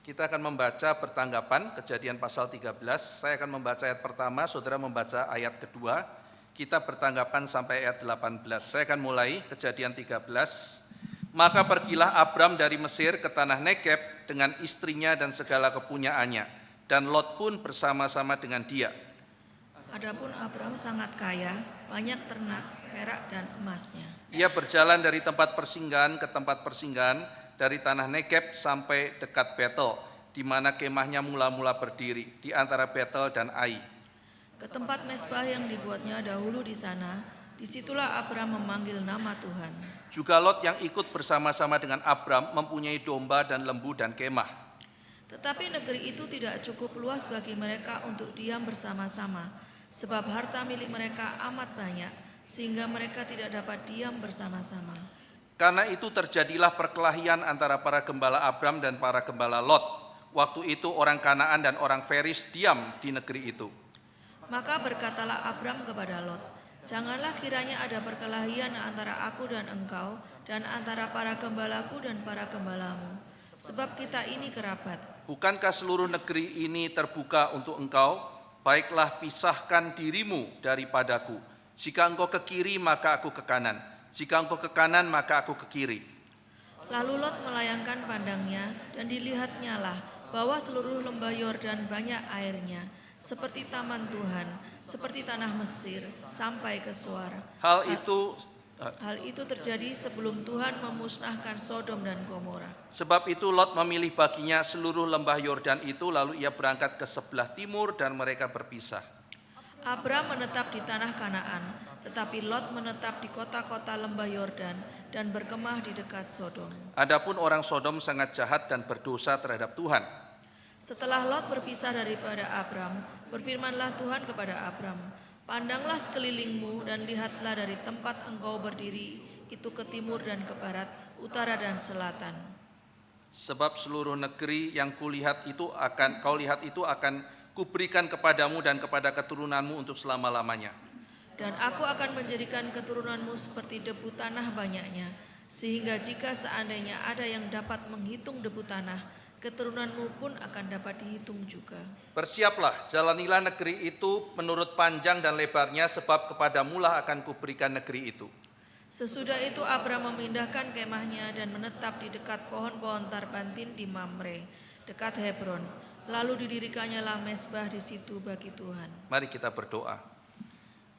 Kita akan membaca pertanggapan Kejadian pasal 13. Saya akan membaca ayat pertama, saudara membaca ayat kedua. Kita bertanggapan sampai ayat 18. Saya akan mulai Kejadian 13. Maka pergilah Abram dari Mesir ke tanah Negeb dengan istrinya dan segala kepunyaannya, dan Lot pun bersama-sama dengan dia. Adapun Abram sangat kaya, banyak ternak, perak dan emasnya. Ia berjalan dari tempat persinggahan ke tempat persinggahan, dari tanah Negeb sampai dekat Betel, di mana kemahnya mula-mula berdiri, di antara Betel dan Ai. Ke tempat mezbah yang dibuatnya dahulu di sana, disitulah Abram memanggil nama Tuhan. Juga Lot yang ikut bersama-sama dengan Abram mempunyai domba dan lembu dan kemah. Tetapi negeri itu tidak cukup luas bagi mereka untuk diam bersama-sama, sebab harta milik mereka amat banyak, sehingga mereka tidak dapat diam bersama-sama. Karena itu terjadilah perkelahian antara para gembala Abram dan para gembala Lot. Waktu itu orang Kanaan dan orang Feris diam di negeri itu. Maka berkatalah Abram kepada Lot, "Janganlah kiranya ada perkelahian antara aku dan engkau, dan antara para gembalaku dan para gembalamu, sebab kita ini kerabat. Bukankah seluruh negeri ini terbuka untuk engkau? Baiklah pisahkan dirimu daripadaku. Jika engkau ke kiri maka aku ke kanan. Jika engkau ke kanan maka aku ke kiri." Lalu Lot melayangkan pandangnya, dan dilihatnya lah bahwa seluruh lembah Yordan banyak airnya, seperti taman Tuhan, seperti tanah Mesir, sampai ke Zoar. Hal itu terjadi sebelum Tuhan memusnahkan Sodom dan Gomora. Sebab itu Lot memilih baginya seluruh lembah Yordan itu, lalu ia berangkat ke sebelah timur dan mereka berpisah. Abram menetap di tanah Kanaan, tetapi Lot menetap di kota-kota lembah Yordan dan berkemah di dekat Sodom. Adapun orang Sodom sangat jahat dan berdosa terhadap Tuhan. Setelah Lot berpisah daripada Abram, berfirmanlah Tuhan kepada Abram, "Pandanglah sekelilingmu dan lihatlah dari tempat engkau berdiri itu ke timur dan ke barat, utara dan selatan. Sebab seluruh negeri yang kau lihat itu akan kuberikan kepadamu dan kepada keturunanmu untuk selama-lamanya. Dan aku akan menjadikan keturunanmu seperti debu tanah banyaknya, sehingga jika seandainya ada yang dapat menghitung debu tanah, keturunanmu pun akan dapat dihitung juga. Bersiaplah, jalanilah negeri itu menurut panjang dan lebarnya, sebab kepadamulah akan kuberikan negeri itu." Sesudah itu Abram memindahkan kemahnya dan menetap di dekat pohon-pohon tarbantin di Mamre, dekat Hebron. Lalu didirikannya lah mezbah di situ bagi Tuhan. Mari kita berdoa.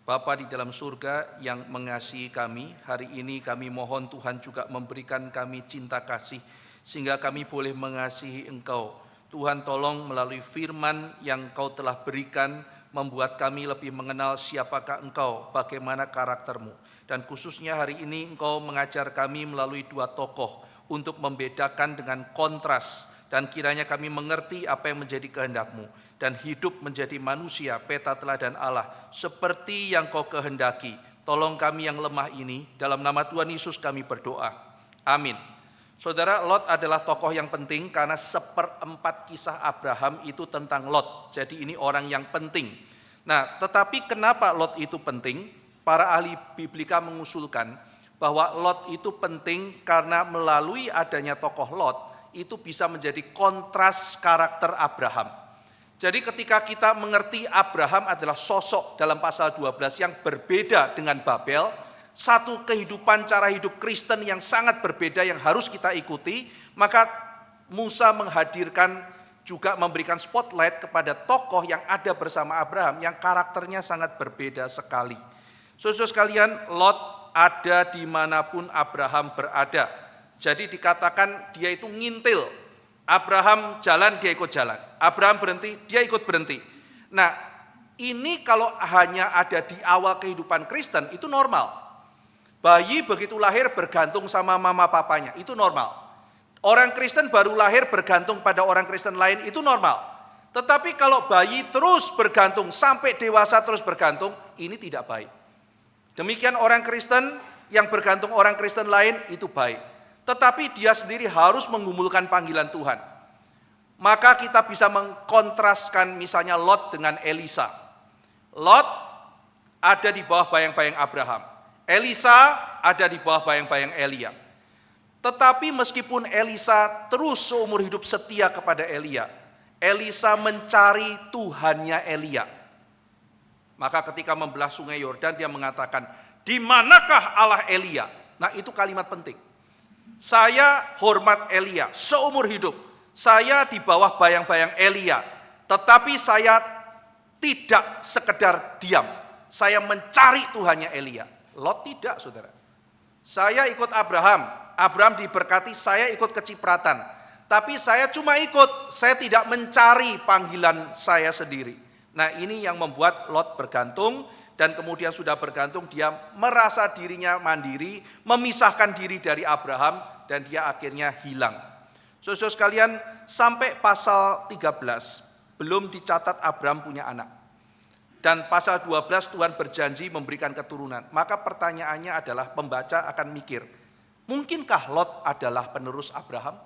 Bapa di dalam surga yang mengasihi kami, hari ini kami mohon Tuhan juga memberikan kami cinta kasih, sehingga kami boleh mengasihi Engkau. Tuhan tolong melalui firman yang Kau telah berikan, membuat kami lebih mengenal siapakah Engkau, bagaimana karakter-Mu. Dan khususnya hari ini Engkau mengajar kami melalui dua tokoh untuk membedakan dengan kontras, dan kiranya kami mengerti apa yang menjadi kehendak-Mu dan hidup menjadi manusia peta teladan Allah seperti yang Kau kehendaki. Tolong kami yang lemah ini, dalam nama Tuhan Yesus kami berdoa. Amin. Saudara, Lot adalah tokoh yang penting karena 1/4 kisah Abraham itu tentang Lot. Jadi ini orang yang penting. Nah, tetapi kenapa Lot itu penting? Para ahli biblika mengusulkan bahwa Lot itu penting karena melalui adanya tokoh Lot itu bisa menjadi kontras karakter Abraham. Jadi ketika kita mengerti Abraham adalah sosok dalam pasal 12 yang berbeda dengan Babel, satu kehidupan cara hidup Kristen yang sangat berbeda yang harus kita ikuti, maka Musa menghadirkan juga memberikan spotlight kepada tokoh yang ada bersama Abraham yang karakternya sangat berbeda sekali. Saudara sekalian, Lot ada dimanapun Abraham berada. Jadi dikatakan dia itu ngintil. Abraham jalan, dia ikut jalan. Abraham berhenti, dia ikut berhenti. Nah, ini kalau hanya ada di awal kehidupan Kristen, itu normal. Bayi begitu lahir bergantung sama mama papanya, itu normal. Orang Kristen baru lahir bergantung pada orang Kristen lain, itu normal. Tetapi kalau bayi terus bergantung sampai dewasa terus bergantung, ini tidak baik. Demikian orang Kristen yang bergantung orang Kristen lain, itu baik. Tetapi dia sendiri harus menggumulkan panggilan Tuhan. Maka kita bisa mengkontraskan misalnya Lot dengan Elisa. Lot ada di bawah bayang-bayang Abraham. Elisa ada di bawah bayang-bayang Elia. Tetapi meskipun Elisa terus seumur hidup setia kepada Elia, Elisa mencari Tuhannya Elia. Maka ketika membelah sungai Yordan dia mengatakan, "Di manakah Allah Elia?" Nah, itu kalimat penting. Saya hormat Elia seumur hidup. Saya di bawah bayang-bayang Elia. Tetapi saya tidak sekedar diam. Saya mencari Tuhannya Elia. Lot tidak, saudara. Saya ikut Abraham. Abraham diberkati, saya ikut kecipratan. Tapi saya cuma ikut, saya tidak mencari panggilan saya sendiri. Nah, ini yang membuat Lot bergantung, dan kemudian sudah bergantung dia merasa dirinya mandiri, memisahkan diri dari Abraham, dan dia akhirnya hilang. Saudara sekalian, sampai pasal 13 belum dicatat Abraham punya anak. Dan pasal 12 Tuhan berjanji memberikan keturunan. Maka pertanyaannya adalah, pembaca akan mikir, mungkinkah Lot adalah penerus Abraham?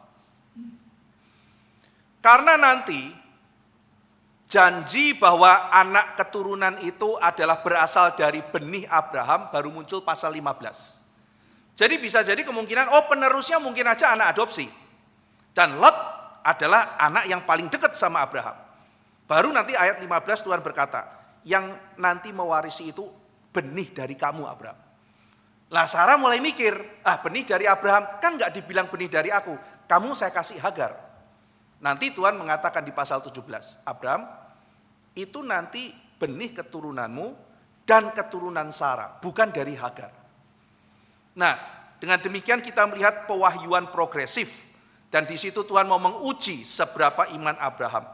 Karena nanti janji bahwa anak keturunan itu adalah berasal dari benih Abraham baru muncul pasal 15. Jadi bisa jadi kemungkinan, penerusnya mungkin aja anak adopsi. Dan Lot adalah anak yang paling dekat sama Abraham. Baru nanti ayat 15 Tuhan berkata, yang nanti mewarisi itu benih dari kamu Abraham. Lah Sarah mulai mikir, benih dari Abraham, kan gak dibilang benih dari aku, kamu saya kasih Hagar. Nanti Tuhan mengatakan di pasal 17, Abraham, itu nanti benih keturunanmu dan keturunan Sarah, bukan dari Hagar. Nah, dengan demikian kita melihat pewahyuan progresif, dan di situ Tuhan mau menguji seberapa iman Abraham.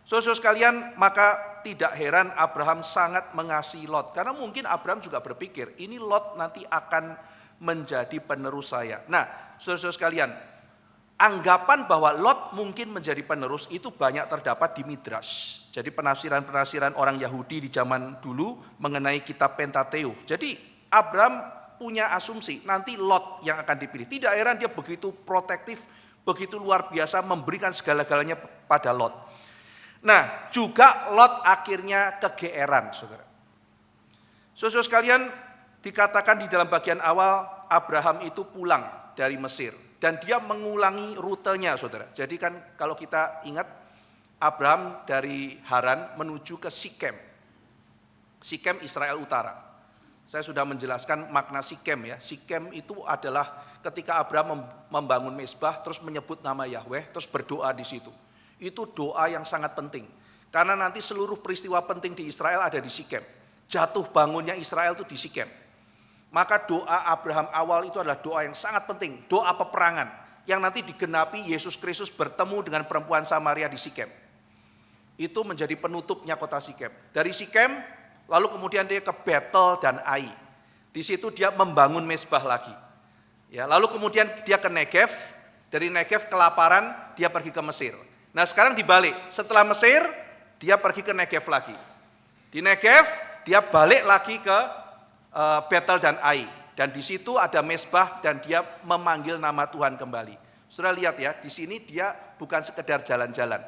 Saudara sekalian, maka tidak heran Abraham sangat mengasihi Lot. Karena mungkin Abraham juga berpikir, ini Lot nanti akan menjadi penerus saya. Nah, saudara sekalian, anggapan bahwa Lot mungkin menjadi penerus itu banyak terdapat di Midrash. Jadi penafsiran-penafsiran orang Yahudi di zaman dulu mengenai kitab Pentateuch. Jadi Abraham punya asumsi nanti Lot yang akan dipilih. Tidak heran dia begitu protektif, begitu luar biasa memberikan segala-galanya pada Lot. Nah, juga Lot akhirnya kegeeran, saudara. Saudara sekalian, dikatakan di dalam bagian awal, Abraham itu pulang dari Mesir. Dan dia mengulangi rutenya, saudara. Jadi kan kalau kita ingat, Abraham dari Haran menuju ke Sikem. Sikem Israel Utara. Saya sudah menjelaskan makna Sikem ya. Sikem itu adalah ketika Abraham membangun mezbah, terus menyebut nama Yahweh, terus berdoa di situ. Itu doa yang sangat penting. Karena nanti seluruh peristiwa penting di Israel ada di Sikem. Jatuh bangunnya Israel itu di Sikem. Maka doa Abraham awal itu adalah doa yang sangat penting. Doa peperangan. Yang nanti digenapi Yesus Kristus bertemu dengan perempuan Samaria di Sikem. Itu menjadi penutupnya kota Sikem. Dari Sikem, lalu kemudian dia ke Betel dan Ai. Di situ dia membangun mezbah lagi. Ya, lalu kemudian dia ke Negev. Dari Negev kelaparan, dia pergi ke Mesir. Nah sekarang dibalik, setelah Mesir dia pergi ke Negev lagi. Di Negev dia balik lagi ke Betel dan Ai. Dan di situ ada mezbah dan dia memanggil nama Tuhan kembali. Saudara lihat ya, di sini dia bukan sekedar jalan-jalan.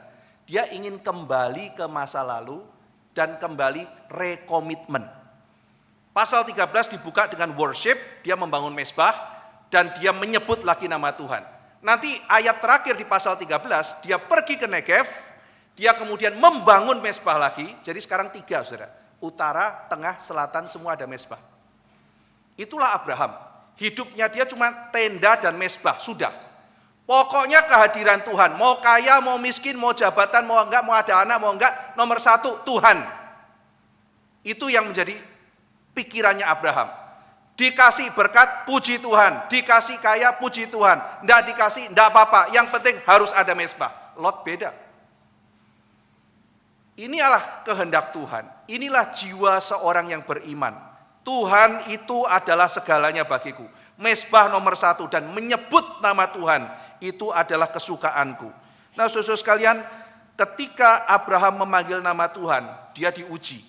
Dia ingin kembali ke masa lalu dan kembali rekomitmen. Pasal 13 dibuka dengan worship, dia membangun mezbah dan dia menyebut lagi nama Tuhan. Nanti ayat terakhir di pasal 13, dia pergi ke Negev, dia kemudian membangun mezbah lagi. Jadi sekarang 3, saudara. Utara, tengah, selatan, semua ada mezbah. Itulah Abraham. Hidupnya dia cuma tenda dan mezbah, sudah. Pokoknya kehadiran Tuhan. Mau kaya, mau miskin, mau jabatan, mau enggak, mau ada anak, mau enggak. Nomor 1, Tuhan. Itu yang menjadi pikirannya Abraham. Dikasih berkat, puji Tuhan. Dikasih kaya, puji Tuhan. Enggak dikasih, enggak apa-apa. Yang penting harus ada mezbah. Lot beda. Inilah kehendak Tuhan. Inilah jiwa seorang yang beriman. Tuhan itu adalah segalanya bagiku. Mezbah nomor 1 dan menyebut nama Tuhan. Itu adalah kesukaanku. Nah saudara sekalian, ketika Abraham memanggil nama Tuhan, dia diuji.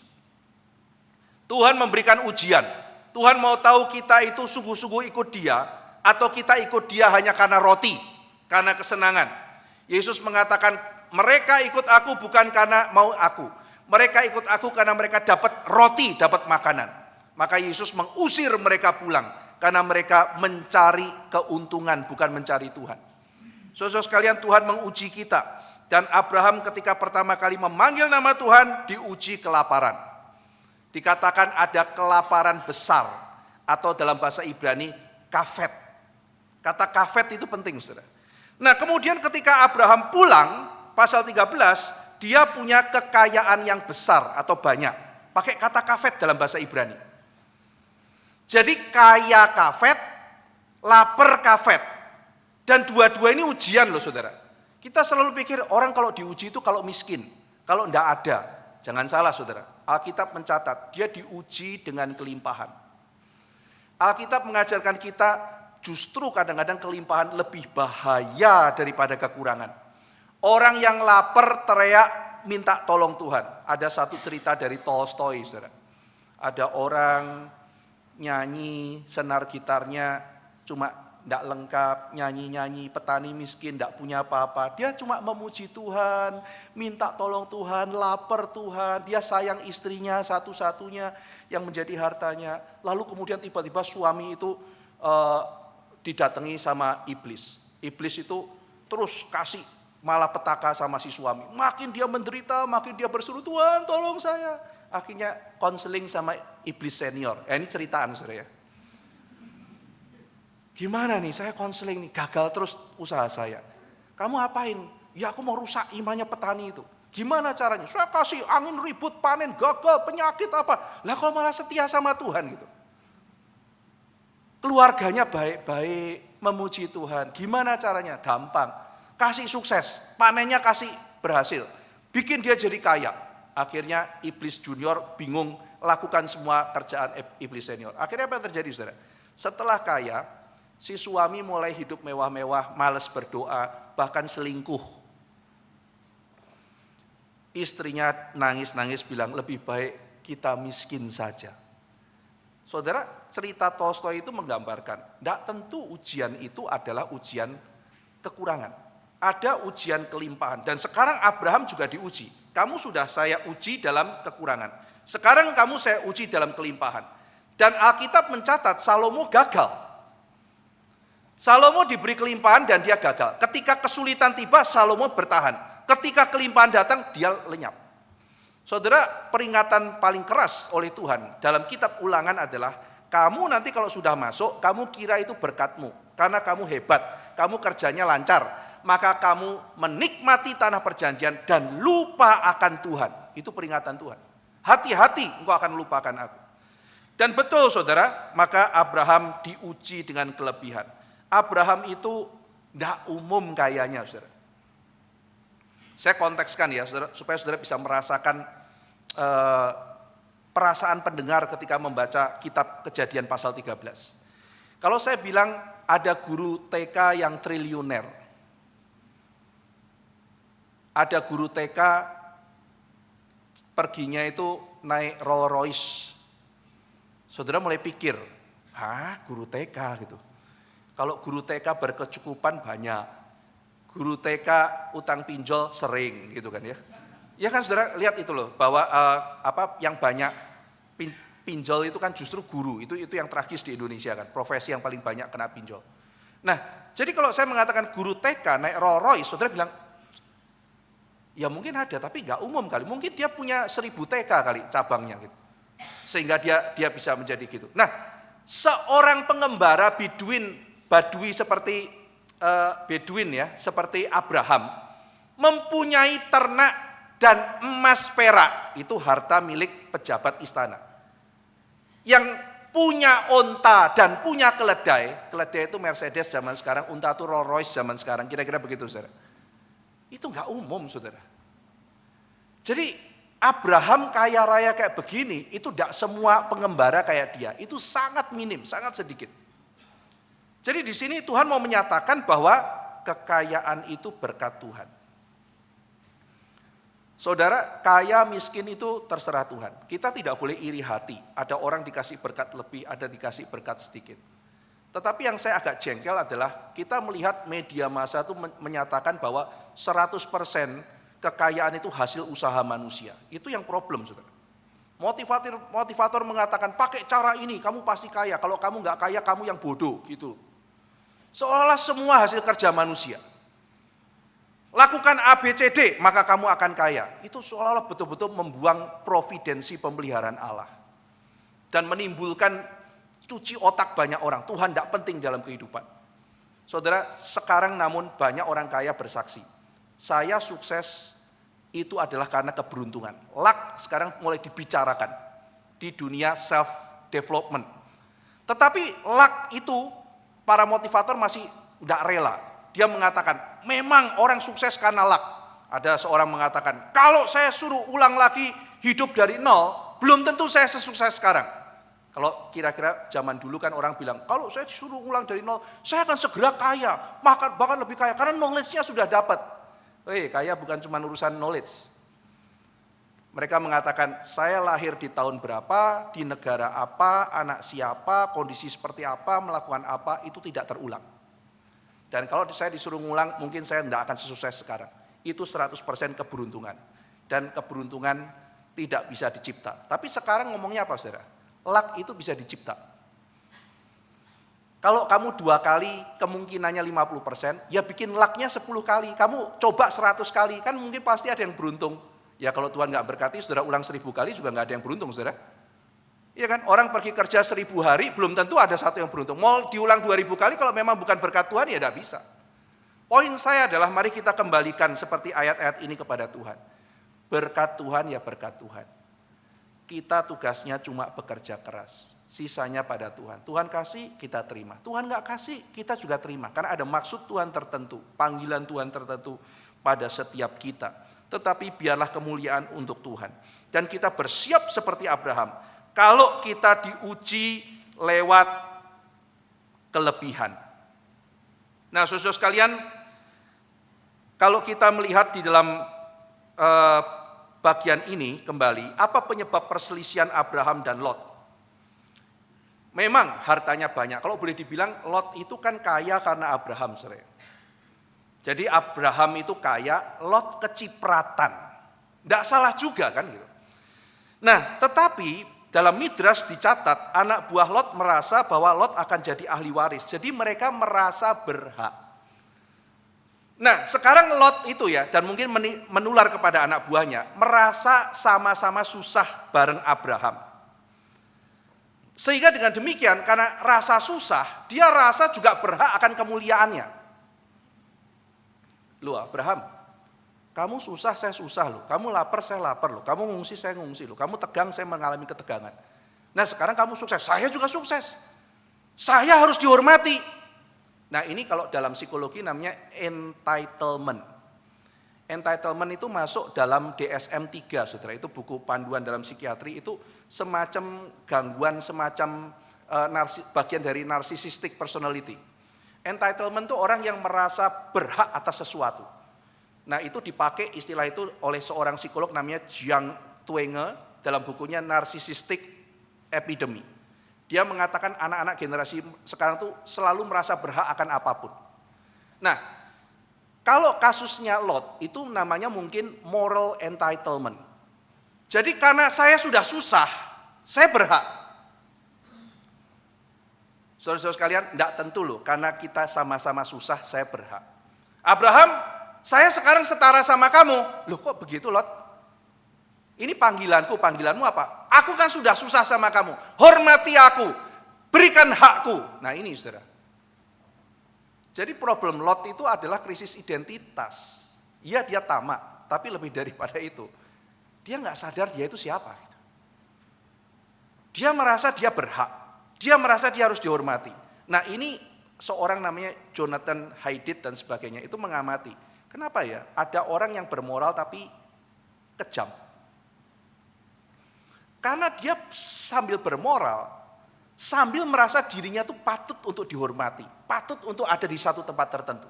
Tuhan memberikan ujian. Tuhan mau tahu kita itu sungguh-sungguh ikut dia, atau kita ikut dia hanya karena roti, karena kesenangan. Yesus mengatakan, mereka ikut aku bukan karena mau aku. Mereka ikut aku karena mereka dapat roti, dapat makanan. Maka Yesus mengusir mereka pulang. Karena mereka mencari keuntungan, bukan mencari Tuhan. Saudara sekalian, Tuhan menguji kita. Dan Abraham ketika pertama kali memanggil nama Tuhan, diuji kelaparan. Dikatakan ada kelaparan besar, atau dalam bahasa Ibrani, kafet. Kata kafet itu penting, saudara. Nah, kemudian ketika Abraham pulang, pasal 13, dia punya kekayaan yang besar atau banyak. Pakai kata kafet dalam bahasa Ibrani. Jadi kaya kafet, lapar kafet. Dan dua-dua ini ujian loh saudara. Kita selalu pikir orang kalau diuji itu kalau miskin, kalau enggak ada. Jangan salah saudara, Alkitab mencatat dia diuji dengan kelimpahan. Alkitab mengajarkan kita justru kadang-kadang kelimpahan lebih bahaya daripada kekurangan. Orang yang lapar teriak minta tolong Tuhan. Ada satu cerita dari Tolstoy saudara. Ada orang nyanyi, senar gitarnya cuma tidak lengkap, nyanyi-nyanyi, petani miskin, tidak punya apa-apa. Dia cuma memuji Tuhan, minta tolong Tuhan, lapar Tuhan. Dia sayang istrinya satu-satunya yang menjadi hartanya. Lalu kemudian tiba-tiba suami itu didatangi sama iblis. Iblis itu terus kasih malapetaka sama si suami. Makin dia menderita, makin dia berseru, Tuhan tolong saya. Akhirnya konseling sama iblis senior. Ini ceritaan saudara ya. Gimana nih saya konseling nih, gagal terus usaha saya. Kamu apain? Ya aku mau rusak imannya petani itu. Gimana caranya? Saya kasih angin ribut, panen, gagal, penyakit apa. Lah kok malah setia sama Tuhan gitu. Keluarganya baik-baik, memuji Tuhan. Gimana caranya? Gampang. Kasih sukses, panennya kasih berhasil. Bikin dia jadi kaya. Akhirnya iblis junior bingung lakukan semua kerjaan iblis senior. Akhirnya apa yang terjadi saudara? Setelah kaya, si suami mulai hidup mewah-mewah, malas berdoa, bahkan selingkuh. Istrinya nangis-nangis bilang lebih baik kita miskin saja. Saudara, cerita Tolstoy itu menggambarkan, tidak tentu ujian itu adalah ujian kekurangan. Ada ujian kelimpahan. Dan sekarang Abraham juga diuji. Kamu sudah saya uji dalam kekurangan. Sekarang kamu saya uji dalam kelimpahan. Dan Alkitab mencatat Salomo gagal. Salomo diberi kelimpahan dan dia gagal. Ketika kesulitan tiba, Salomo bertahan. Ketika kelimpahan datang, dia lenyap. Saudara, peringatan paling keras oleh Tuhan dalam kitab Ulangan adalah, kamu nanti kalau sudah masuk, kamu kira itu berkatmu. Karena kamu hebat, kamu kerjanya lancar. Maka kamu menikmati tanah perjanjian dan lupa akan Tuhan. Itu peringatan Tuhan. Hati-hati engkau akan melupakan aku. Dan betul saudara, maka Abraham diuji dengan kelebihan. Abraham itu tidak umum kayanya saudara. Saya kontekskan ya saudara, supaya saudara bisa merasakan perasaan pendengar ketika membaca kitab Kejadian pasal 13. Kalau saya bilang ada guru TK yang triliuner, ada guru TK perginya itu naik Rolls Royce. Saudara mulai pikir, guru TK gitu. Kalau guru TK berkecukupan banyak, guru TK utang pinjol sering gitu kan ya. Ya kan saudara lihat itu loh, bahwa yang banyak pinjol itu kan justru guru. Itu yang tragis di Indonesia kan, profesi yang paling banyak kena pinjol. Nah, jadi kalau saya mengatakan guru TK naik Rolls Royce, saudara bilang, ya mungkin ada, tapi nggak umum kali. Mungkin dia punya 1000 TK kali cabangnya gitu. Sehingga dia bisa menjadi gitu. Nah, seorang pengembara badui seperti Beduin ya, seperti Abraham, mempunyai ternak dan emas perak, itu harta milik pejabat istana. Yang punya onta dan punya keledai itu Mercedes zaman sekarang, unta itu Rolls Royce zaman sekarang, kira-kira begitu saudara. Itu nggak umum saudara. Jadi Abraham kaya raya kayak begini, itu tidak semua pengembara kayak dia. Itu sangat minim, sangat sedikit. Jadi di sini Tuhan mau menyatakan bahwa kekayaan itu berkat Tuhan. Saudara, kaya miskin itu terserah Tuhan. Kita tidak boleh iri hati. Ada orang dikasih berkat lebih, ada dikasih berkat sedikit. Tetapi yang saya agak jengkel adalah kita melihat media massa itu menyatakan bahwa 100% kekayaan itu hasil usaha manusia. Itu yang problem saudara. Motivator mengatakan pakai cara ini kamu pasti kaya, kalau kamu nggak kaya kamu yang bodoh gitu. Seolah-olah semua hasil kerja manusia. Lakukan ABCD maka kamu akan kaya. Itu seolah-olah betul-betul membuang providensi pemeliharaan Allah. Dan menimbulkan cuci otak banyak orang. Tuhan tidak penting dalam kehidupan. Saudara, sekarang namun banyak orang kaya bersaksi. Saya sukses itu adalah karena keberuntungan. Luck sekarang mulai dibicarakan di dunia self development. Tetapi luck itu para motivator masih tidak rela. Dia mengatakan memang orang sukses karena luck. Ada seorang mengatakan kalau saya suruh ulang lagi hidup dari nol, belum tentu saya sesukses sekarang. Kalau kira-kira zaman dulu kan orang bilang kalau saya disuruh ulang dari nol, saya akan segera kaya, bahkan lebih kaya karena knowledge-nya sudah dapat. Kaya bukan cuma urusan knowledge. Mereka mengatakan, saya lahir di tahun berapa, di negara apa, anak siapa, kondisi seperti apa, melakukan apa, itu tidak terulang. Dan kalau saya disuruh ngulang, mungkin saya tidak akan sesukses sekarang. Itu 100% keberuntungan. Dan keberuntungan tidak bisa dicipta. Tapi sekarang ngomongnya apa, saudara? Luck itu bisa dicipta. Kalau kamu 2 kali kemungkinannya 50%, ya bikin lucknya 10 kali. Kamu coba 100 kali, kan mungkin pasti ada yang beruntung. Ya kalau Tuhan gak berkati, saudara ulang 1000 kali juga gak ada yang beruntung, saudara. Iya kan, orang pergi kerja 1000 hari, belum tentu ada satu yang beruntung. Mau diulang 2000 kali, kalau memang bukan berkat Tuhan, ya gak bisa. Poin saya adalah mari kita kembalikan seperti ayat-ayat ini kepada Tuhan. Berkat Tuhan ya berkat Tuhan. Kita tugasnya cuma bekerja keras. Sisanya pada Tuhan. Tuhan kasih, kita terima. Tuhan gak kasih, kita juga terima. Karena ada maksud Tuhan tertentu, panggilan Tuhan tertentu pada setiap kita. Tetapi biarlah kemuliaan untuk Tuhan. Dan kita bersiap seperti Abraham. Kalau kita diuji lewat kelebihan. Nah, saudara sekalian, kalau kita melihat di dalam bagian ini kembali, apa penyebab perselisihan Abraham dan Lot? Memang hartanya banyak. Kalau boleh dibilang Lot itu kan kaya karena Abraham, saudara. Jadi Abraham itu kaya, Lot kecipratan. Tidak salah juga kan gitu. Nah, tetapi dalam Midras dicatat anak buah Lot merasa bahwa Lot akan jadi ahli waris. Jadi mereka merasa berhak. Nah, sekarang Lot itu ya, dan mungkin menular kepada anak buahnya, merasa sama-sama susah bareng Abraham. Sehingga dengan demikian, karena rasa susah, dia rasa juga berhak akan kemuliaannya. Loh Abraham, kamu susah, saya susah loh. Kamu lapar, saya lapar loh. Kamu ngungsi, saya ngungsi loh. Kamu tegang, saya mengalami ketegangan. Nah sekarang kamu sukses, saya juga sukses. Saya harus dihormati. Nah ini kalau dalam psikologi namanya entitlement. Entitlement itu masuk dalam DSM-3, saudara. Itu buku panduan dalam psikiatri, itu semacam gangguan, semacam bagian dari narcissistic personality. Entitlement itu orang yang merasa berhak atas sesuatu. Nah itu dipakai istilah itu oleh seorang psikolog namanya Jiang Twenge dalam bukunya Narcissistic Epidemy. Dia mengatakan anak-anak generasi sekarang tuh selalu merasa berhak akan apapun. Nah, kalau kasusnya Lot itu namanya mungkin moral entitlement. Jadi karena saya sudah susah, saya berhak. Saudara-saudara sekalian, tidak tentu loh, karena kita sama-sama susah, saya berhak. Abraham, saya sekarang setara sama kamu. Loh kok begitu Lot? Ini panggilanku, panggilanmu apa? Aku kan sudah susah sama kamu, hormati aku, berikan hakku. Nah ini saudara. Jadi problem Lot itu adalah krisis identitas. Iya dia tamak, tapi lebih daripada itu. Dia nggak sadar dia itu siapa. Dia merasa dia berhak. Dia merasa dia harus dihormati. Nah ini seorang namanya Jonathan Haidt dan sebagainya itu mengamati. Kenapa ya? Ada orang yang bermoral tapi kejam. Karena dia sambil bermoral, sambil merasa dirinya itu patut untuk dihormati, patut untuk ada di satu tempat tertentu.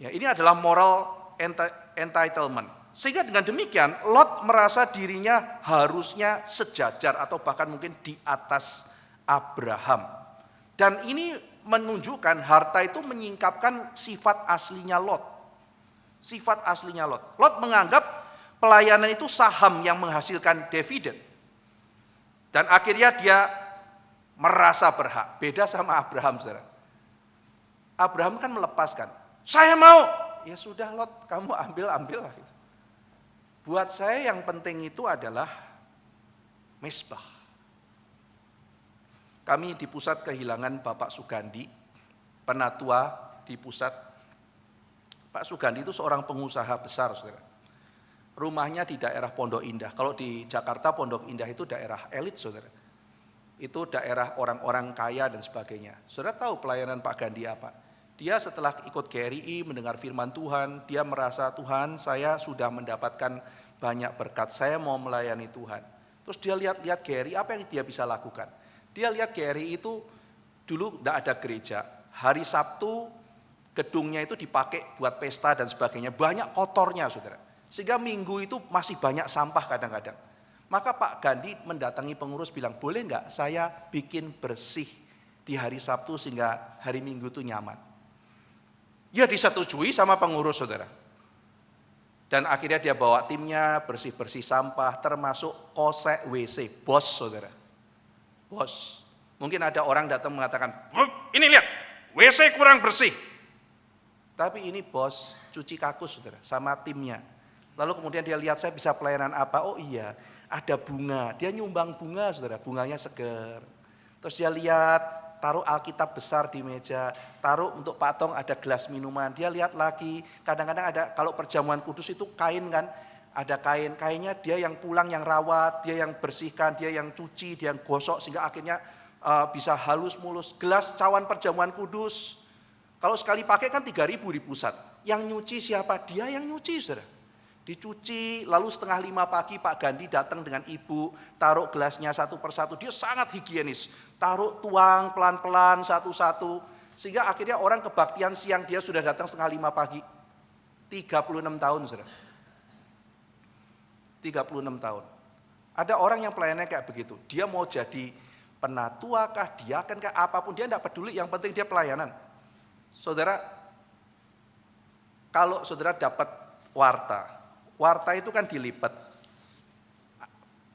Ya, ini adalah moral entitlement. Sehingga dengan demikian Lot merasa dirinya harusnya sejajar atau bahkan mungkin di atas Abraham. Dan ini menunjukkan harta itu menyingkapkan sifat aslinya Lot. Sifat aslinya Lot. Lot menganggap pelayanan itu saham yang menghasilkan dividen. Dan akhirnya dia merasa berhak. Beda sama Abraham, saudara. Abraham kan melepaskan. Saya mau. Ya sudah Lot, kamu ambil lah. Gitu. Buat saya yang penting itu adalah mesbah. Kami di pusat kehilangan Bapak Sugandi, penatua di pusat. Pak Sugandi itu seorang pengusaha besar, saudara. Rumahnya di daerah Pondok Indah. Kalau di Jakarta Pondok Indah itu daerah elit, saudara. Itu daerah orang-orang kaya dan sebagainya. Saudara tahu pelayanan Pak Gandhi apa? Dia setelah ikut GRI mendengar firman Tuhan, dia merasa Tuhan saya sudah mendapatkan banyak berkat, saya mau melayani Tuhan. Terus dia lihat GRI apa yang dia bisa lakukan. Dia lihat GRI itu dulu tidak ada gereja. Hari Sabtu gedungnya itu dipakai buat pesta dan sebagainya. Banyak kotornya, saudara. Sehingga minggu itu masih banyak sampah kadang-kadang. Maka Pak Gandhi mendatangi pengurus bilang, boleh enggak saya bikin bersih di hari Sabtu sehingga hari Minggu itu nyaman. Ya disetujui sama pengurus, saudara. Dan akhirnya dia bawa timnya bersih-bersih sampah termasuk kosek WC. Bos, saudara. Bos. Mungkin ada orang datang mengatakan, ini lihat WC kurang bersih. Tapi ini bos cuci kakus, saudara, sama timnya. Lalu kemudian dia lihat saya bisa pelayanan apa, oh iya ada bunga, dia nyumbang bunga, saudara, bunganya seger. Terus dia lihat taruh Alkitab besar di meja, taruh untuk Pak Tong ada gelas minuman, dia lihat lagi, kadang-kadang ada kalau perjamuan kudus itu kain kan, ada kainnya dia yang pulang yang rawat, dia yang bersihkan, dia yang cuci, dia yang gosok sehingga akhirnya bisa halus mulus. Gelas cawan perjamuan kudus, kalau sekali pakai kan 3.000 di pusat, yang nyuci siapa? Dia yang nyuci, saudara. Dicuci, lalu 4:30 pagi Pak Gandhi datang dengan ibu, taruh gelasnya satu persatu, dia sangat higienis, taruh tuang pelan-pelan satu-satu, sehingga akhirnya orang kebaktian siang dia sudah datang 4:30 pagi, 36 tahun, saudara. 36 tahun. Ada orang yang pelayannya kayak begitu, dia mau jadi penatua kah, diaken kah, apapun, dia tidak peduli, yang penting dia pelayanan. Saudara, kalau saudara dapat warta itu kan dilipat.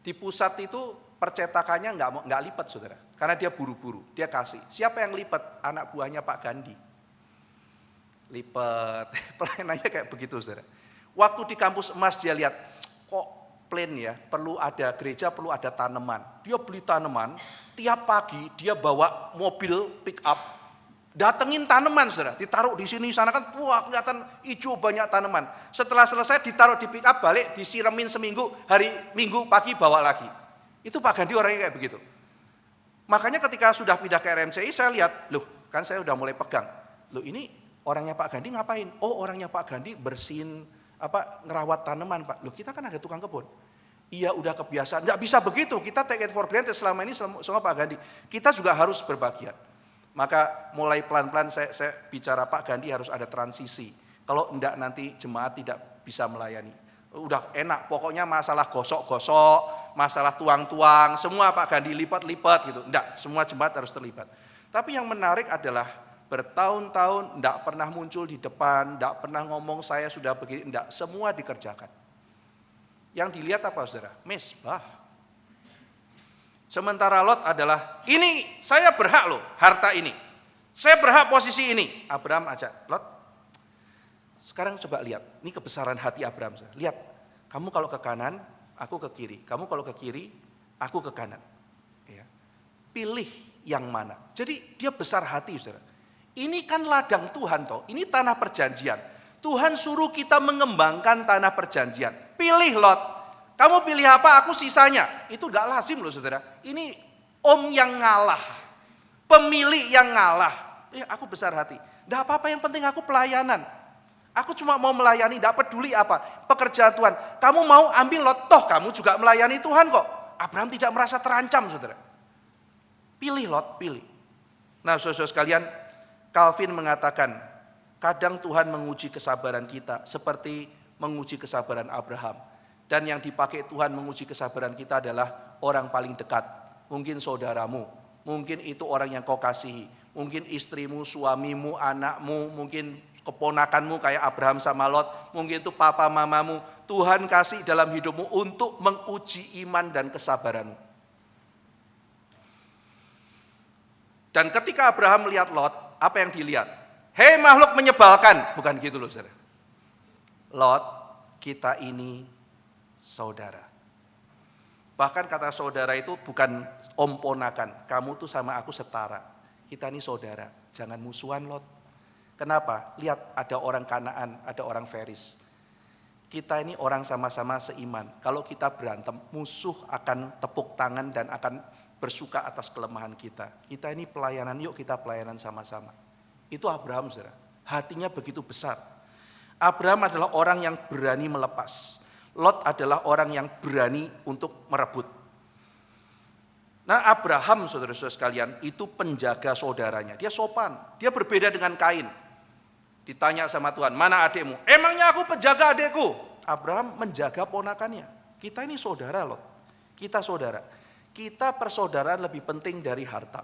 Di pusat itu percetakannya nggak lipat, saudara, karena dia buru-buru, dia kasih. Siapa yang lipat? Anak buahnya Pak Gandhi. Lipat, pelayanannya kayak begitu, saudara. Waktu di kampus emas dia lihat, kok plain ya, perlu ada gereja, perlu ada tanaman. Dia beli tanaman, tiap pagi dia bawa mobil pick up, datengin tanaman, saudara, ditaruh di sini sana kan, wah kelihatan hijau banyak tanaman. Setelah selesai ditaruh di pick up, balik disiramin seminggu, hari Minggu pagi bawa lagi. Itu Pak Gandhi orangnya kayak begitu. Makanya ketika sudah pindah ke RMCI saya lihat, loh kan saya udah mulai pegang, loh ini orangnya Pak Gandhi ngapain? Oh orangnya Pak Gandhi bersihin ngerawat tanaman, Pak. Loh kita kan ada tukang kebun. Iya udah kebiasaan, nggak bisa begitu. Kita take it for granted selama ini sama Pak Gandhi. Kita juga harus berbagian. Maka mulai pelan-pelan saya bicara Pak Gandhi harus ada transisi. Kalau enggak nanti jemaat tidak bisa melayani. Udah enak, pokoknya masalah gosok-gosok, masalah tuang-tuang, semua Pak Gandhi lipat-lipat gitu. Enggak, semua jemaat harus terlibat. Tapi yang menarik adalah bertahun-tahun enggak pernah muncul di depan, enggak pernah ngomong saya sudah begini, enggak, semua dikerjakan. Yang dilihat apa, saudara? Mesbah. Sementara Lot adalah, ini saya berhak loh harta ini. Saya berhak posisi ini. Abraham ajak, Lot, sekarang coba lihat, ini kebesaran hati Abraham. Lihat, kamu kalau ke kanan, aku ke kiri. Kamu kalau ke kiri, aku ke kanan. Ya. Pilih yang mana. Jadi dia besar hati, saudara. Ini kan ladang Tuhan toh, ini tanah perjanjian. Tuhan suruh kita mengembangkan tanah perjanjian. Pilih Lot. Kamu pilih apa, aku sisanya. Itu gak lazim loh, saudara. Ini om yang ngalah, pemilik yang ngalah. Ya, aku besar hati. Gak apa-apa, yang penting aku pelayanan. Aku cuma mau melayani, gak peduli apa. Pekerjaan Tuhan. Kamu mau ambil Lot, toh kamu juga melayani Tuhan kok. Abraham tidak merasa terancam, saudara. Pilih Lot, pilih. Nah saudara sekalian, Calvin mengatakan, kadang Tuhan menguji kesabaran kita seperti menguji kesabaran Abraham. Dan yang dipakai Tuhan menguji kesabaran kita adalah orang paling dekat. Mungkin saudaramu, mungkin itu orang yang kau kasihi. Mungkin istrimu, suamimu, anakmu, mungkin keponakanmu kayak Abraham sama Lot. Mungkin itu papa mamamu. Tuhan kasih dalam hidupmu untuk menguji iman dan kesabaranmu. Dan ketika Abraham melihat Lot, apa yang dilihat? Hei makhluk menyebalkan. Bukan gitu loh saudara. Lot, kita ini saudara. Bahkan kata saudara itu bukan om ponakan. Kamu tuh sama aku setara. Kita ini saudara. Jangan musuhan Lot. Kenapa? Lihat ada orang Kanaan, ada orang Feris. Kita ini orang sama-sama seiman. Kalau kita berantem, musuh akan tepuk tangan dan akan bersuka atas kelemahan kita. Kita ini pelayanan, yuk kita pelayanan sama-sama. Itu Abraham, saudara. Hatinya begitu besar. Abraham adalah orang yang berani melepas. Lot adalah orang yang berani untuk merebut. Nah Abraham, saudara-saudara sekalian, itu penjaga saudaranya. Dia sopan, dia berbeda dengan Kain. Ditanya sama Tuhan, mana adikmu? Emangnya aku penjaga adikku? Abraham menjaga ponakannya. Kita ini saudara Lot. Kita saudara. Kita persaudaraan lebih penting dari harta.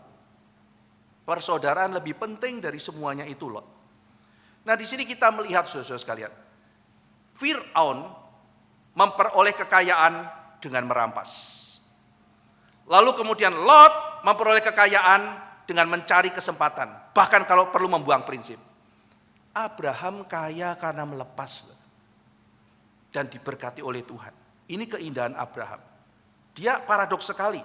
Persaudaraan lebih penting dari semuanya itu Lot. Nah di sini kita melihat saudara-saudara sekalian. Fir'aun memperoleh kekayaan dengan merampas. Lalu kemudian Lot memperoleh kekayaan dengan mencari kesempatan. Bahkan kalau perlu membuang prinsip. Abraham kaya karena melepas dan diberkati oleh Tuhan. Ini keindahan Abraham. Dia paradoks sekali.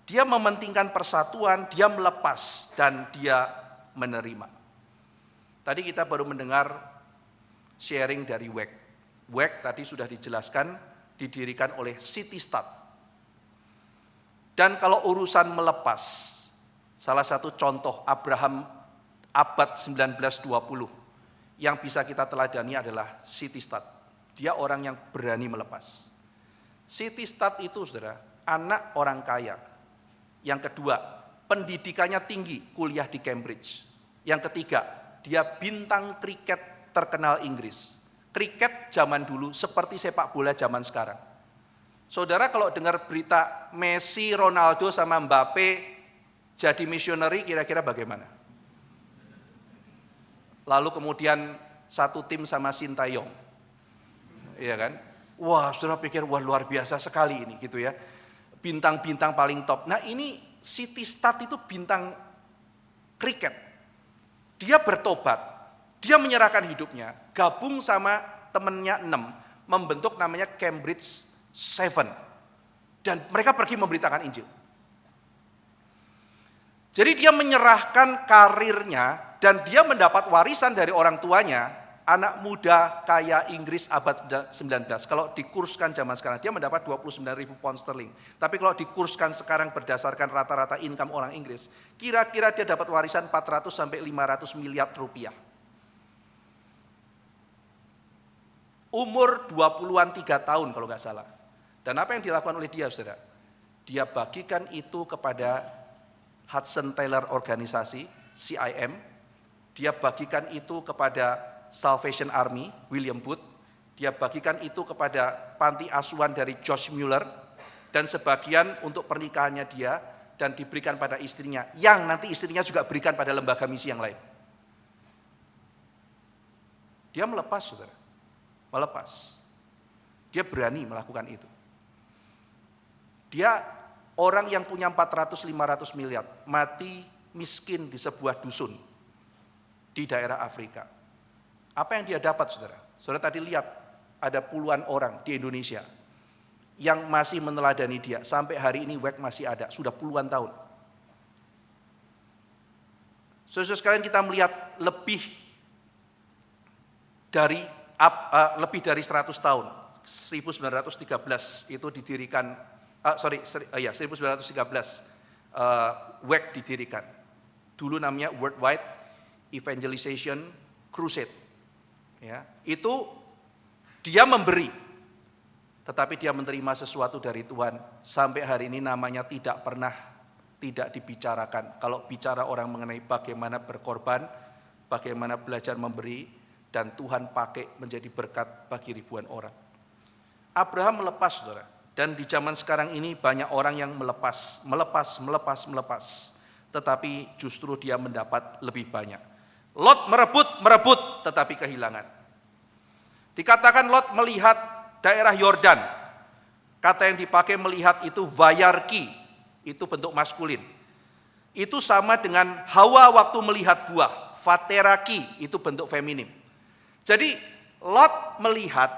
Dia mementingkan persatuan, dia melepas dan dia menerima. Tadi kita baru mendengar sharing dari WEC. WEC tadi sudah dijelaskan didirikan oleh Citystad. Dan kalau urusan melepas, salah satu contoh Abraham abad 1920 yang bisa kita teladani adalah Citystad. Dia orang yang berani melepas. Citystad itu saudara, anak orang kaya. Yang kedua, pendidikannya tinggi, kuliah di Cambridge. Yang ketiga, dia bintang kriket terkenal Inggris. Kriket zaman dulu seperti sepak bola zaman sekarang. Saudara kalau dengar berita Messi, Ronaldo sama Mbappe jadi missionary kira-kira bagaimana? Lalu kemudian satu tim sama Sintayong. Iya kan? Wah, saudara pikir wah luar biasa sekali ini gitu ya. Bintang-bintang paling top. Nah ini Citystad itu bintang kriket. Dia bertobat, dia menyerahkan hidupnya, gabung sama temennya 6, membentuk namanya Cambridge 7. Dan mereka pergi memberitakan Injil. Jadi dia menyerahkan karirnya dan dia mendapat warisan dari orang tuanya, anak muda kaya Inggris abad 19. Kalau dikurskan zaman sekarang, dia mendapat 29.000 pound sterling. Tapi kalau dikurskan sekarang berdasarkan rata-rata income orang Inggris, kira-kira dia dapat warisan 400 sampai 500 miliar rupiah. Umur 20-an 3 tahun kalau nggak salah. Dan apa yang dilakukan oleh dia, saudara? Dia bagikan itu kepada Hudson Taylor organisasi, CIM. Dia bagikan itu kepada Salvation Army, William Booth. Dia bagikan itu kepada panti asuhan dari Josh Mueller. Dan sebagian untuk pernikahannya dia dan diberikan pada istrinya. Yang nanti istrinya juga berikan pada lembaga misi yang lain. Dia melepas, saudara. Melepas. Dia berani melakukan itu. Dia orang yang punya 400-500 miliar, mati miskin di sebuah dusun di daerah Afrika. Apa yang dia dapat, saudara? Saudara tadi lihat ada puluhan orang di Indonesia yang masih meneladani dia. Sampai hari ini WEC masih ada, sudah puluhan tahun. Saudara sekalian kita melihat lebih dari 100 tahun. 1913 itu didirikan 1913 WEC didirikan. Dulu namanya Worldwide Evangelization Crusade. Ya, itu dia memberi, tetapi dia menerima sesuatu dari Tuhan. Sampai hari ini namanya tidak pernah tidak dibicarakan. Kalau bicara orang mengenai bagaimana berkorban, bagaimana belajar memberi, dan Tuhan pakai menjadi berkat bagi ribuan orang. Abraham melepas, saudara. Dan di zaman sekarang ini banyak orang yang melepas. Tetapi justru dia mendapat lebih banyak. Lot merebut, tetapi kehilangan. Dikatakan Lot melihat daerah Yordan. Kata yang dipakai melihat itu vayarki, itu bentuk maskulin. Itu sama dengan Hawa waktu melihat buah, fateraki, itu bentuk feminim. Jadi Lot melihat,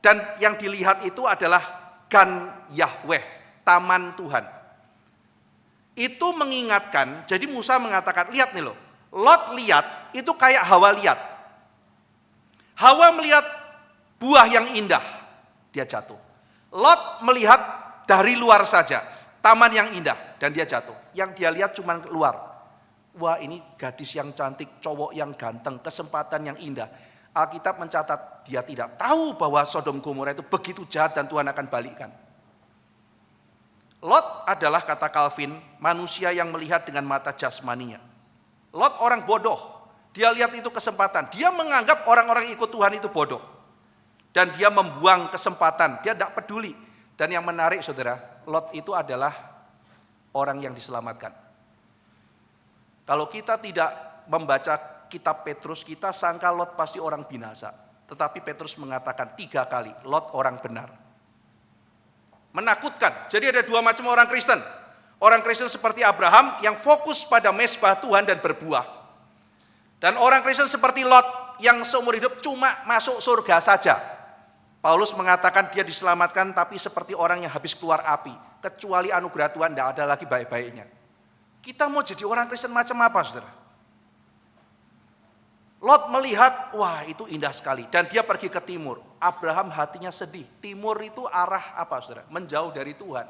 dan yang dilihat itu adalah Gan Yahweh, taman Tuhan. Itu mengingatkan, jadi Musa mengatakan, lihat nih loh, Lot lihat, itu kayak Hawa lihat. Hawa melihat buah yang indah, dia jatuh. Lot melihat dari luar saja, taman yang indah, dan dia jatuh. Yang dia lihat cuma luar. Wah, ini gadis yang cantik, cowok yang ganteng, kesempatan yang indah. Alkitab mencatat dia tidak tahu bahwa Sodom Gomora itu begitu jahat dan Tuhan akan balikkan. Lot adalah, kata Calvin, manusia yang melihat dengan mata jasmaninya. Lot orang bodoh, dia lihat itu kesempatan. Dia menganggap orang-orang ikut Tuhan itu bodoh. Dan dia membuang kesempatan, dia tidak peduli. Dan yang menarik saudara, Lot itu adalah orang yang diselamatkan. Kalau kita tidak membaca kitab Petrus, kita sangka Lot pasti orang binasa. Tetapi Petrus mengatakan 3 kali, Lot orang benar. Menakutkan. Jadi ada 2 macam orang Kristen. Orang Kristen seperti Abraham yang fokus pada mezbah Tuhan dan berbuah. Dan orang Kristen seperti Lot yang seumur hidup cuma masuk surga saja. Paulus mengatakan dia diselamatkan tapi seperti orang yang habis keluar api. Kecuali anugerah Tuhan tidak ada lagi baik-baiknya. Kita mau jadi orang Kristen macam apa saudara? Lot melihat, wah itu indah sekali. Dan dia pergi ke timur. Abraham hatinya sedih. Timur itu arah apa saudara? Menjauh dari Tuhan.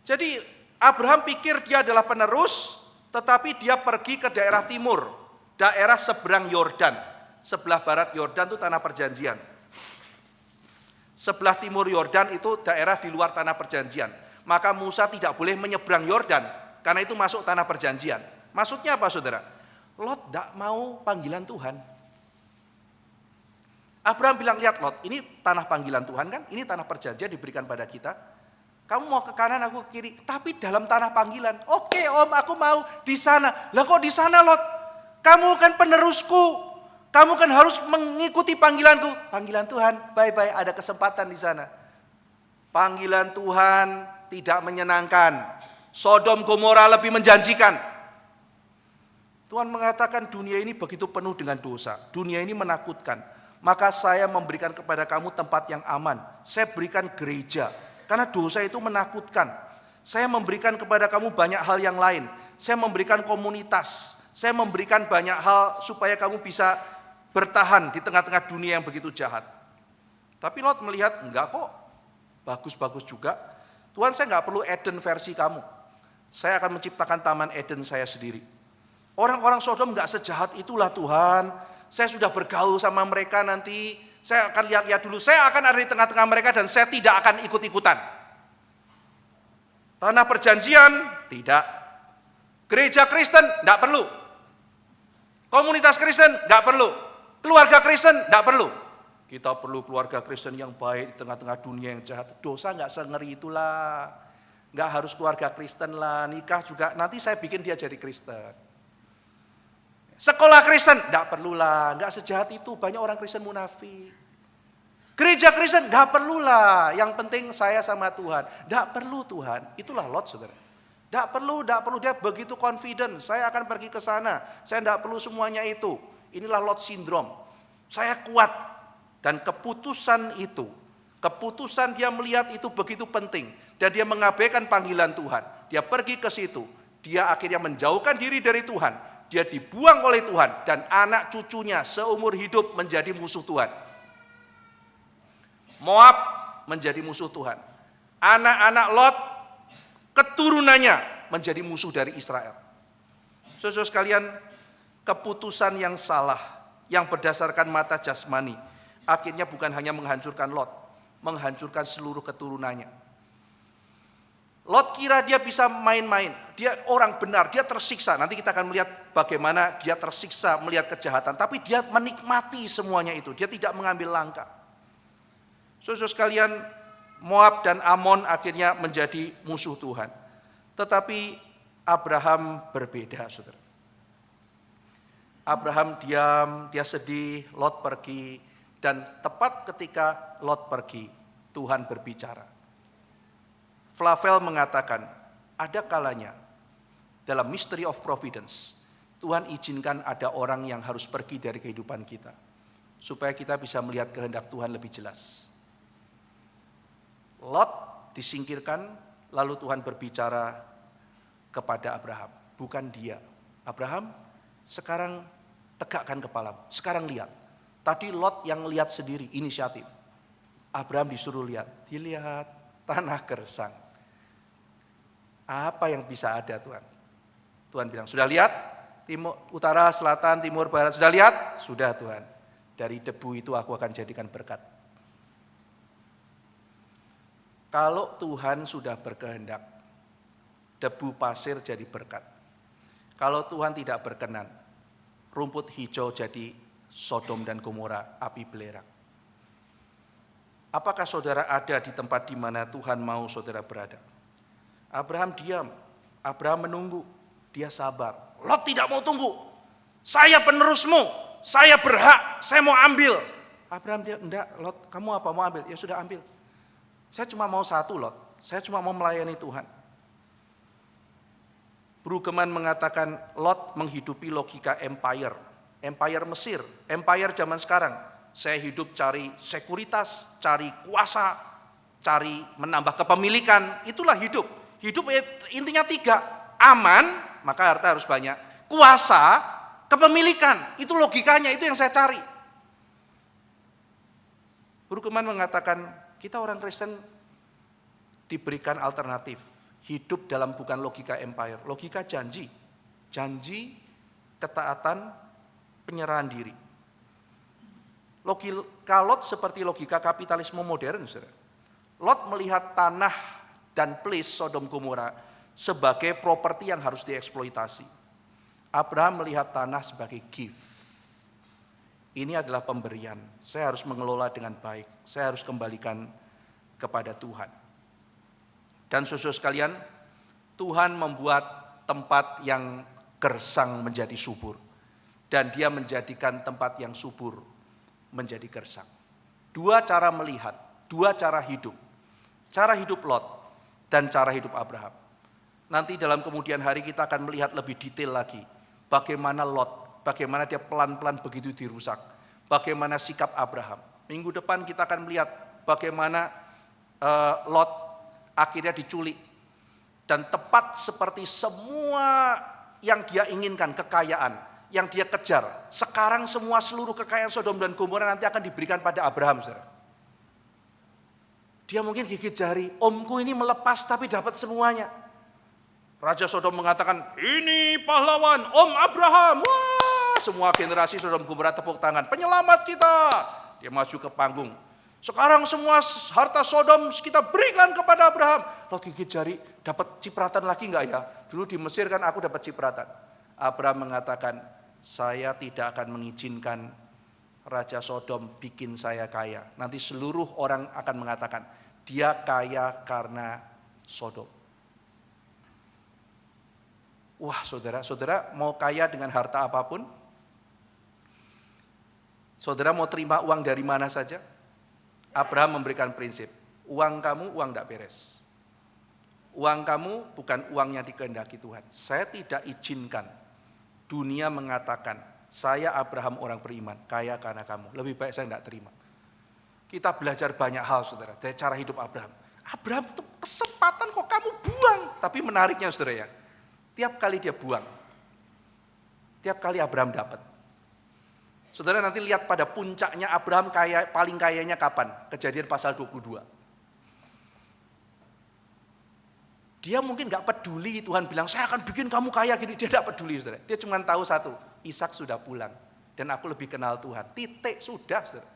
Jadi Abraham pikir dia adalah penerus, tetapi dia pergi ke daerah timur. Daerah seberang Yordan. Sebelah barat Yordan itu tanah perjanjian. Sebelah timur Yordan itu daerah di luar tanah perjanjian. Maka Musa tidak boleh menyeberang Yordan, karena itu masuk tanah perjanjian. Maksudnya apa saudara? Lot tidak mau panggilan Tuhan. Abraham bilang, lihat Lot, ini tanah panggilan Tuhan kan? Ini tanah perjanjian diberikan pada kita. Kamu mau ke kanan, aku ke kiri. Tapi dalam tanah panggilan. Oke om, aku mau di sana. Lah kok di sana Lot? Kamu kan penerusku. Kamu kan harus mengikuti panggilanku. Panggilan Tuhan, bye-bye, ada kesempatan di sana. Panggilan Tuhan tidak menyenangkan. Sodom Gomora lebih menjanjikan. Tuhan mengatakan dunia ini begitu penuh dengan dosa. Dunia ini menakutkan. Maka saya memberikan kepada kamu tempat yang aman. Saya berikan gereja. Karena dosa itu menakutkan. Saya memberikan kepada kamu banyak hal yang lain. Saya memberikan komunitas. Saya memberikan banyak hal supaya kamu bisa bertahan di tengah-tengah dunia yang begitu jahat. Tapi Lot melihat, enggak kok. Bagus-bagus juga. Tuhan, saya enggak perlu Eden versi kamu. Saya akan menciptakan taman Eden saya sendiri. Orang-orang Sodom enggak sejahat itulah Tuhan. Saya sudah bergaul sama mereka nanti. Saya akan lihat-lihat dulu. Saya akan ada di tengah-tengah mereka dan saya tidak akan ikut-ikutan. Tanah perjanjian, tidak. Gereja Kristen, enggak perlu. Komunitas Kristen, enggak perlu. Keluarga Kristen, enggak perlu. Kita perlu keluarga Kristen yang baik di tengah-tengah dunia yang jahat. Dosa enggak sengeri itulah. Enggak harus keluarga Kristen lah. Nikah juga, nanti saya bikin dia jadi Kristen. Sekolah Kristen, enggak perlulah. Enggak sejahat itu, banyak orang Kristen munafik. Gereja Kristen, enggak perlulah. Yang penting saya sama Tuhan. Enggak perlu Tuhan. Itulah Lot saudara. Enggak perlu. Dia begitu confident. Saya akan pergi ke sana. Saya enggak perlu semuanya itu. Inilah Lot syndrome. Saya kuat. Dan keputusan itu, keputusan dia melihat itu begitu penting. Dan dia mengabaikan panggilan Tuhan. Dia pergi ke situ. Dia akhirnya menjauhkan diri dari Tuhan. Dia dibuang oleh Tuhan. Dan anak cucunya seumur hidup menjadi musuh Tuhan. Moab menjadi musuh Tuhan. Anak-anak Lot, keturunannya menjadi musuh dari Israel. Saudara sekalian, keputusan yang salah, yang berdasarkan mata jasmani, akhirnya bukan hanya menghancurkan Lot, menghancurkan seluruh keturunannya. Lot kira dia bisa main-main, dia orang benar, dia tersiksa. Nanti kita akan melihat bagaimana dia tersiksa melihat kejahatan, tapi dia menikmati semuanya itu, dia tidak mengambil langkah. Saudara sekalian, Moab dan Amon akhirnya menjadi musuh Tuhan. Tetapi Abraham berbeda, saudara. Abraham diam, dia sedih, Lot pergi. Dan tepat ketika Lot pergi, Tuhan berbicara. Flavel mengatakan, ada kalanya dalam mystery of providence, Tuhan izinkan ada orang yang harus pergi dari kehidupan kita, supaya kita bisa melihat kehendak Tuhan lebih jelas. Lot disingkirkan, lalu Tuhan berbicara kepada Abraham. Bukan dia. Abraham, sekarang tegakkan kepalamu. Sekarang lihat. Tadi Lot yang lihat sendiri, inisiatif. Abraham disuruh lihat. Dilihat tanah gersang. Apa yang bisa ada Tuhan? Tuhan bilang, sudah lihat? Timur, utara, selatan, timur, barat. Sudah lihat? Sudah Tuhan. Dari debu itu aku akan jadikan berkat. Kalau Tuhan sudah berkehendak, debu pasir jadi berkat. Kalau Tuhan tidak berkenan, rumput hijau jadi Sodom dan Gomora, api belerang. Apakah saudara ada di tempat di mana Tuhan mau saudara berada? Abraham diam, Abraham menunggu, dia sabar. Lot tidak mau tunggu. Saya penerusmu, saya berhak, saya mau ambil. Abraham dia, enggak, Lot, kamu apa mau ambil? Ya sudah ambil. Saya cuma mau satu, Lot. Saya cuma mau melayani Tuhan. Brueggemann mengatakan Lot menghidupi logika empire. Empire Mesir, empire zaman sekarang. Saya hidup cari sekuritas, cari kuasa, cari menambah kepemilikan. Itulah hidup. Hidup intinya 3. Aman, maka harta harus banyak. Kuasa, kepemilikan. Itu logikanya, itu yang saya cari. Brueggemann mengatakan kita orang Kristen diberikan alternatif. Hidup dalam bukan logika empire, logika janji. Janji, ketaatan, penyerahan diri. Logika Lot seperti logika kapitalisme modern. Saudara. Lot melihat tanah dan place Sodom Gomora sebagai properti yang harus dieksploitasi. Abraham melihat tanah sebagai gift. Ini adalah pemberian. Saya harus mengelola dengan baik. Saya harus kembalikan kepada Tuhan. Dan saudara sekalian, Tuhan membuat tempat yang gersang menjadi subur. Dan dia menjadikan tempat yang subur menjadi gersang. 2 cara melihat, 2 cara hidup. Cara hidup Lot dan cara hidup Abraham. Nanti dalam kemudian hari kita akan melihat lebih detail lagi. Bagaimana Lot, bagaimana dia pelan-pelan begitu dirusak. Bagaimana sikap Abraham. Minggu depan kita akan melihat bagaimana Lot akhirnya diculik. Dan tepat seperti semua yang dia inginkan, kekayaan, yang dia kejar. Sekarang semua seluruh kekayaan Sodom dan Gomora nanti akan diberikan pada Abraham. Saudara. Dia mungkin gigit jari, omku ini melepas tapi dapat semuanya. Raja Sodom mengatakan, ini pahlawan, Om Abraham. Wah, semua generasi Sodom Gomora tepuk tangan, penyelamat kita. Dia maju ke panggung. Sekarang semua harta Sodom kita berikan kepada Abraham. Lot gigit jari, dapat cipratan lagi enggak ya? Dulu di Mesir kan aku dapat cipratan. Abraham mengatakan, saya tidak akan mengizinkan Raja Sodom bikin saya kaya. Nanti seluruh orang akan mengatakan, dia kaya karena Sodom. Wah saudara mau kaya dengan harta apapun? Saudara mau terima uang dari mana saja? Abraham memberikan prinsip, uang kamu uang tidak beres. Uang kamu bukan uang yang dikehendaki Tuhan. Saya tidak izinkan dunia mengatakan, saya Abraham orang beriman, kaya karena kamu. Lebih baik saya tidak terima. Kita belajar banyak hal saudara, dari cara hidup Abraham. Abraham itu kesempatan kok kamu buang. Tapi menariknya saudara ya, tiap kali dia buang, tiap kali Abraham dapat. Saudara nanti lihat pada puncaknya Abraham paling kayanya kapan? Kejadian pasal 22. Dia mungkin gak peduli Tuhan bilang, saya akan bikin kamu kaya gini. Dia gak peduli saudara. Dia cuma tahu satu, Ishak sudah pulang. Dan aku lebih kenal Tuhan. Titik, sudah saudara.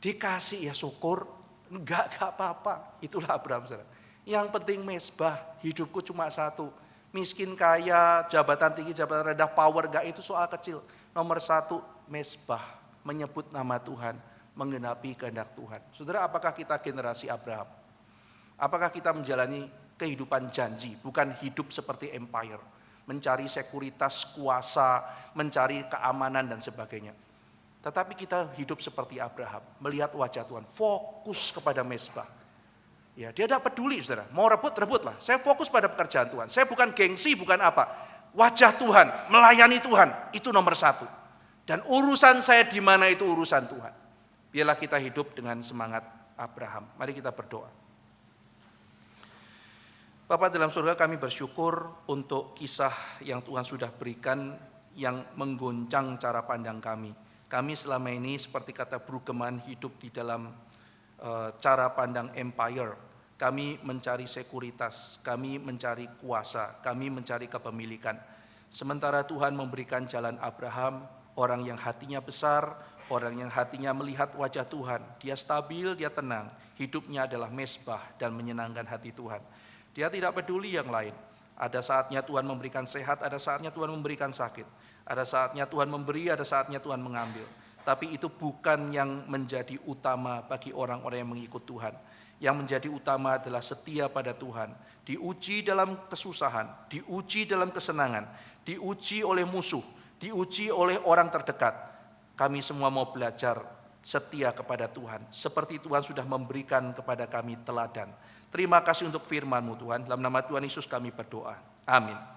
Dikasih ya syukur, enggak apa-apa. Itulah Abraham saudara. Yang penting mesbah, hidupku cuma satu. Miskin kaya, jabatan tinggi, jabatan rendah, power enggak, itu soal kecil. Nomor 1, mesbah, menyebut nama Tuhan, menggenapi kehendak Tuhan. Saudara, apakah kita generasi Abraham? Apakah kita menjalani kehidupan janji, bukan hidup seperti empire, mencari sekuritas, kuasa, mencari keamanan dan sebagainya. Tetapi kita hidup seperti Abraham, melihat wajah Tuhan, fokus kepada mezbah. Ya, dia tidak peduli, saudara. Mau rebutlah. Saya fokus pada pekerjaan Tuhan. Saya bukan gengsi, bukan apa. Wajah Tuhan, melayani Tuhan, itu nomor satu. Dan urusan saya di mana itu urusan Tuhan. Biarlah kita hidup dengan semangat Abraham. Mari kita berdoa. Bapa dalam surga, kami bersyukur untuk kisah yang Tuhan sudah berikan yang menggoncang cara pandang kami. Kami selama ini seperti kata Brueggemann hidup di dalam cara pandang empire. Kami mencari sekuritas, kami mencari kuasa, kami mencari kepemilikan. Sementara Tuhan memberikan jalan Abraham, orang yang hatinya besar, orang yang hatinya melihat wajah Tuhan. Dia stabil, dia tenang, hidupnya adalah mezbah dan menyenangkan hati Tuhan. Dia tidak peduli yang lain. Ada saatnya Tuhan memberikan sehat, ada saatnya Tuhan memberikan sakit. Ada saatnya Tuhan memberi, ada saatnya Tuhan mengambil. Tapi itu bukan yang menjadi utama bagi orang-orang yang mengikut Tuhan. Yang menjadi utama adalah setia pada Tuhan. Diuji dalam kesusahan, diuji dalam kesenangan, diuji oleh musuh, diuji oleh orang terdekat. Kami semua mau belajar setia kepada Tuhan. Seperti Tuhan sudah memberikan kepada kami teladan. Terima kasih untuk firman-Mu Tuhan. Dalam nama Tuhan Yesus kami berdoa. Amin.